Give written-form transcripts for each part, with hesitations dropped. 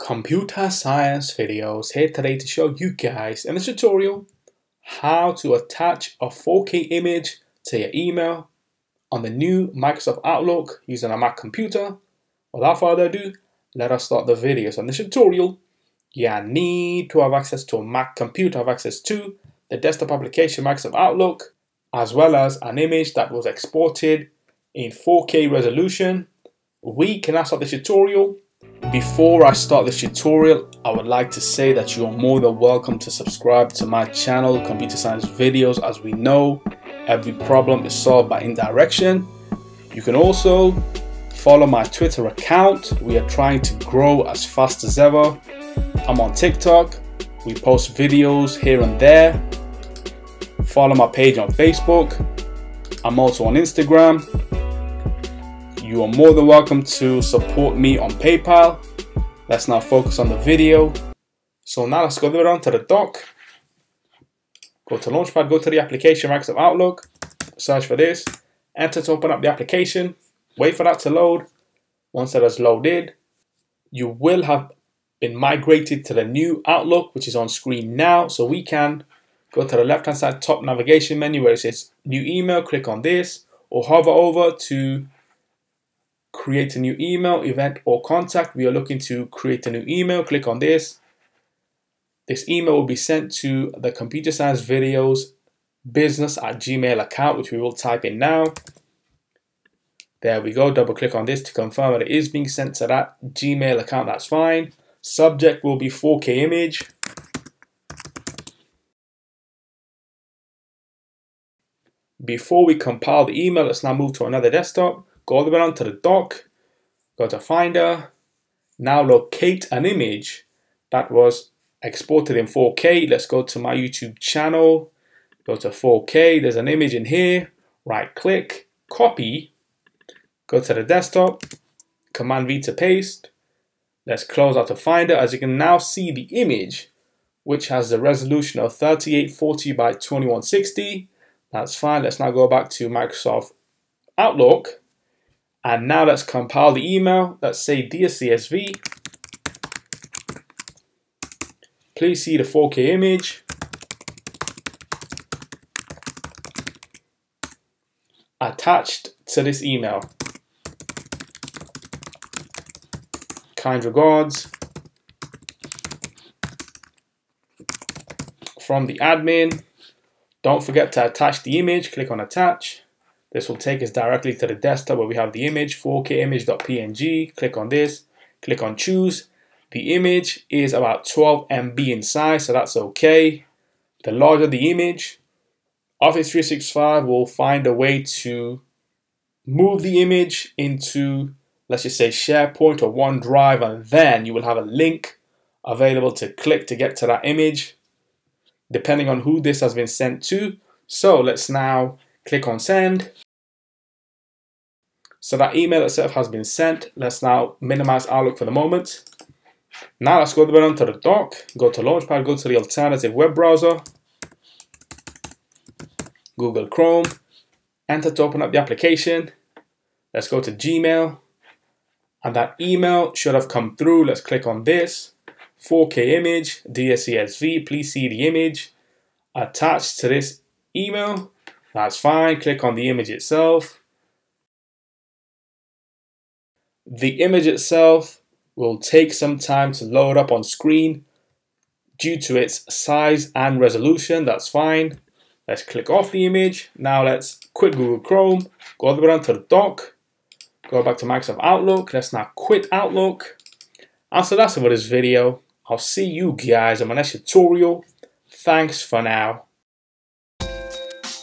Computer science videos here today to show you guys in this tutorial how to attach a 4K image to your email on the new Microsoft Outlook using a Mac computer. Without further ado, let us start the video. So in this tutorial, you need to have access to a Mac computer, have access to the desktop application Microsoft Outlook, as well as an image that was exported in 4K resolution. We can now start the tutorial. Before I start this tutorial, I would like to say that you are more than welcome to subscribe to my channel, Computer Science Videos. As we know, every problem is solved by indirection. You can also follow my Twitter account. We are trying to grow as fast as ever. I'm on TikTok. We post videos here and there. Follow my page on Facebook. I'm also on Instagram. You are more than welcome to support me on PayPal. Let's now focus on the video. So now let's go down to the dock. Go to Launchpad, go to the application Microsoft Outlook. Search for this. Enter to open up the application. Wait for that to load. Once that is loaded, you will have been migrated to the new Outlook, which is on screen now. So we can go to the left-hand side top navigation menu where it says New Email. Click on this or hover over to create a new email, event, or contact. We are looking to create a new email. Click on this. This email will be sent to the Computer Science Videos business@gmail account, which we will type in now. There we go. Double click on this to confirm that it is being sent to that Gmail account. That's fine. Subject will be 4K image. Before we compile the email, let's now move to another desktop. Go all the way down to the dock, go to Finder, now locate an image that was exported in 4K. Let's go to my YouTube channel, go to 4K, there's an image in here, right click, copy, go to the desktop, Command V to paste. Let's close out the Finder. As you can now see the image, which has the resolution of 3840 by 2160. That's fine. Let's now go back to Microsoft Outlook. And now let's compile the email. Let's say, Dear CSV, please see the 4K image attached to this email. Kind regards from the admin. Don't forget to attach the image. Click on attach. This will take us directly to the desktop where we have the image, 4K image.png. Click on this, click on choose. The image is about 12 MB in size, so that's okay. The larger the image, Office 365 will find a way to move the image into, let's just say, SharePoint or OneDrive, and then you will have a link available to click to get to that image, depending on who this has been sent to. So let's now click on send. So that email itself has been sent. Let's now minimize Outlook for the moment. Now let's go down to the dock, go to Launchpad, go to the alternative web browser, Google Chrome, enter to open up the application. Let's go to Gmail, and that email should have come through. Let's click on this, 4K image, Dear CSV, please see the image attached to this email. That's fine. Click on the image itself. The image itself will take some time to load up on screen due to its size and resolution. That's fine. Let's click off the image. Now let's quit Google Chrome, go all the way down to the dock, go back to Microsoft Outlook. Let's now quit Outlook. And so that's it for this video. I'll see you guys on my next tutorial. Thanks for now.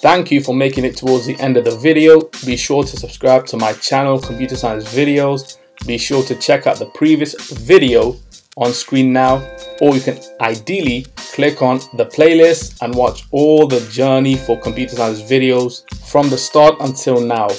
Thank you for making it towards the end of the video. Be sure to subscribe to my channel, Computer Science Videos. Be sure to check out the previous video on screen now, or you can ideally click on the playlist and watch all the journey for Computer Science Videos from the start until now.